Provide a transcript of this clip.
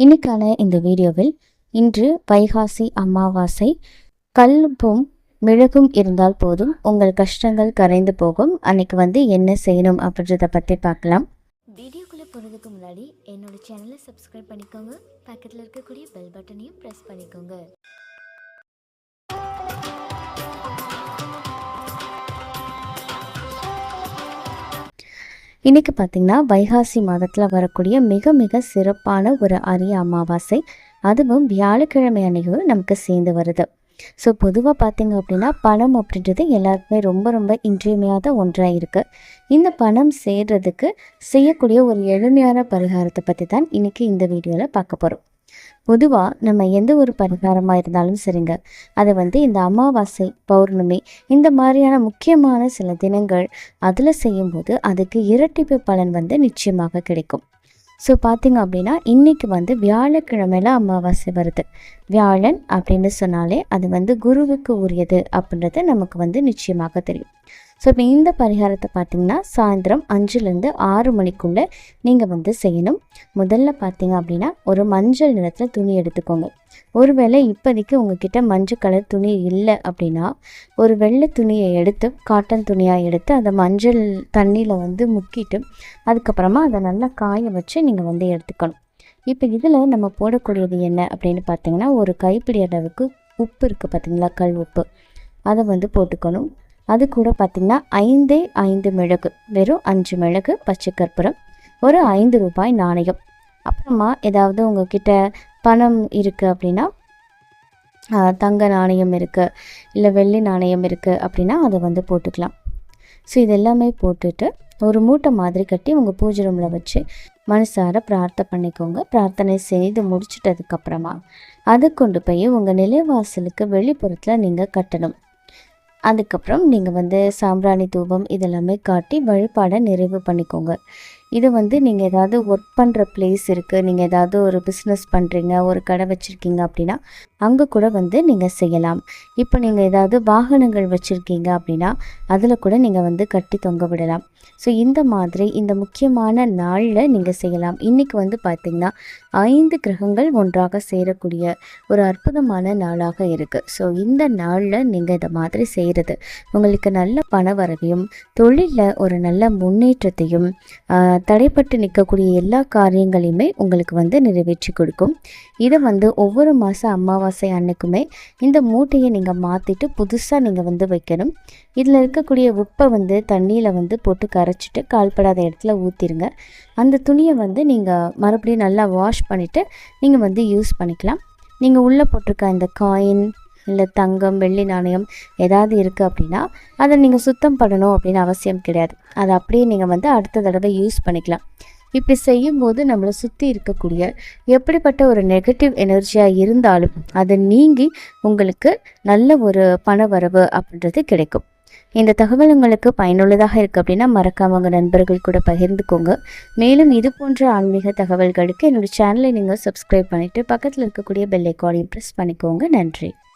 இன்னைக்கான இந்த வீடியோவில் இன்று வைகாசி அமாவாசை. கல்லும் மிளகும் இருந்தால் போதும் உங்கள் கஷ்டங்கள் கரைந்து போகும். அன்னைக்கு என்ன செய்யணும் அப்படின்றத பற்றி பார்க்கலாம். வீடியோக்குள்ளே போகிறதுக்கு முன்னாடி என்னோட சேனலை சப்ஸ்கிரைப் பண்ணிக்கோங்க. பக்கத்தில் இருக்கக்கூடிய பெல் பட்டனையும் ப்ரெஸ் பண்ணிக்கோங்க. இன்றைக்கி பார்த்திங்கன்னா வைகாசி மாதத்தில் வரக்கூடிய மிக மிக சிறப்பான ஒரு அரிய அமாவாசை. அதுவும் வியாழக்கிழமை அன்னைக்கு நமக்கு சேர்ந்து வருது. ஸோ பொதுவாக பார்த்திங்க அப்படின்னா பணம் அப்படின்றது எல்லாருக்குமே ரொம்ப ரொம்ப இன்றியமையாத ஒன்றாக இருக்குது. இந்த பணம் சேர்றதுக்கு செய்யக்கூடிய ஒரு எளிமையான பரிகாரத்தை பற்றி தான் இன்றைக்கி இந்த வீடியோவில் பார்க்க போகிறோம். பொதுவாக நம்ம எந்த ஒரு பரிகாரமாக இருந்தாலும் சரிங்க, அதை இந்த அமாவாசை, பௌர்ணமி இந்த மாதிரியான முக்கியமான சில தினங்கள் அதில் செய்யும்போது அதுக்கு இரட்டிப்பு பலன் நிச்சயமாக கிடைக்கும். ஸோ பார்த்திங்க அப்படின்னா இன்றைக்கி வியாழக்கிழமையில் அமாவாசை வருது. வியாழன் அப்படின்னு சொன்னாலே அது குருவுக்கு உரியது அப்படின்றது நமக்கு நிச்சயமாக தெரியும். ஸோ இப்போ இந்த பரிகாரத்தை பார்த்திங்கன்னா சாயந்தரம் 5லேருந்து 6 மணிக்குள்ளே நீங்கள் செய்யணும். முதல்ல பார்த்திங்க அப்படின்னா ஒரு மஞ்சள் நிறத்தில் துணி எடுத்துக்கோங்க. ஒருவேளை இப்போதைக்கு உங்ககிட்ட மஞ்சள் கலர் துணி இல்லை அப்படின்னா ஒரு வெள்ளை துணியை எடுத்து, காட்டன் துணியாக எடுத்து அதை மஞ்சள் தண்ணியில் முக்கிட்டு அதுக்கப்புறமா அதை நல்லா காய வச்சு நீங்கள் எடுத்துக்கணும். இப்போ இதில் நம்ம போடக்கூடியது என்ன அப்படின்னு பார்த்திங்கன்னா ஒரு கைப்பிடி அளவுக்கு உப்பு இருக்குது பார்த்திங்களா, கல் உப்பு, அதை போட்டுக்கணும். அது கூட பார்த்திங்கன்னா 5 மிளகு, வெறும் 5 மிளகு, பச்சை கற்பூரம், ஒரு 5 ரூபாய் நாணயம். அப்புறமா ஏதாவது உங்ககிட்ட பணம் இருக்குது அப்படின்னா, தங்க நாணயம் இருக்குது இல்லை வெள்ளி நாணயம் இருக்குது அப்படின்னா அதை போட்டுக்கலாம். ஸோ இதெல்லாமே போட்டுட்டு ஒரு மூட்டை மாதிரி கட்டி உங்கள் பூஜை ரூமில் வச்சு மனசார பிரார்த்தனை பண்ணிக்கோங்க. பிரார்த்தனை செய்து முடிச்சிட்டதுக்கப்புறமா அதை கொண்டு போய் உங்கள் நிலைவாசலுக்கு வெளிப்புறத்தில் நீங்கள் கட்டணும். அதுக்கப்புறம் நீங்கள் சாம்பிராணி தூபம் இதெல்லாமே காட்டி வழிபாடை நிறைவு பண்ணிக்கோங்க. இது நீங்கள் ஏதாவது ஒர்க் பண்ணுற பிளேஸ் இருக்குது, நீங்கள் ஏதாவது ஒரு பிஸ்னஸ் பண்ணுறீங்க, ஒரு கடை வச்சுருக்கீங்க அப்படின்னா அங்கே கூட நீங்கள் செய்யலாம். இப்போ நீங்கள் ஏதாவது வாகனங்கள் வச்சுருக்கீங்க அப்படின்னா அதில் கூட நீங்கள் கட்டி தொங்க விடலாம். ஸோ இந்த மாதிரி இந்த முக்கியமான நாளில் நீங்கள் செய்யலாம். இன்றைக்கி பார்த்திங்கன்னா 5 கிரகங்கள் ஒன்றாக சேரக்கூடிய ஒரு அற்புதமான நாளாக இருக்குது. ஸோ இந்த நாளில் நீங்கள் இதை மாதிரி செய்கிறது உங்களுக்கு நல்ல பண வரவையும் தொழிலில் ஒரு நல்ல முன்னேற்றத்தையும் தடைப்பட்டு நிற்கக்கூடிய எல்லா காரியங்களையுமே உங்களுக்கு நிறைவேற்றி கொடுக்கும். இதை ஒவ்வொரு மாதம் அமாவாசை அன்னைக்குமே இந்த மூட்டையை நீங்கள் மாற்றிட்டு புதுசாக நீங்கள் வைக்கணும். இதில் இருக்கக்கூடிய உப்பை தண்ணியில் போட்டு கரைச்சிட்டு கால்படாத இடத்துல ஊற்றிடுங்க. அந்த துணியை நீங்கள் மறுபடியும் நல்லா வாஷ் பண்ணிவிட்டு நீங்கள் யூஸ் பண்ணிக்கலாம். நீங்கள் உள்ளே போட்டிருக்க இந்த காயின் இல்லை தங்கம், வெள்ளி நாணயம் ஏதாவது இருக்குது அப்படின்னா அதை நீங்கள் சுத்தம் பண்ணணும் அப்படின்னு அவசியம் கிடையாது. அதை அப்படியே நீங்கள் அடுத்த தடவை யூஸ் பண்ணிக்கலாம். இப்படி செய்யும்போது நம்மளை சுற்றி இருக்கக்கூடிய எப்படிப்பட்ட ஒரு நெகட்டிவ் எனர்ஜியாக இருந்தாலும் அதை நீங்கி உங்களுக்கு நல்ல ஒரு பண வரவு அப்படின்றது கிடைக்கும். இந்த தகவல் உங்களுக்கு பயனுள்ளதாக இருக்குது அப்படின்னா மறக்காம உங்கள் நண்பர்கள் கூட பகிர்ந்துக்கோங்க. மேலும் இது போன்ற ஆன்மீக தகவல்களுக்கு என்னோடய சேனலை நீங்கள் சப்ஸ்கிரைப் பண்ணிவிட்டு பக்கத்தில் இருக்கக்கூடிய பெல் ஐக்கானையும் ப்ரெஸ் பண்ணிக்கோங்க. நன்றி.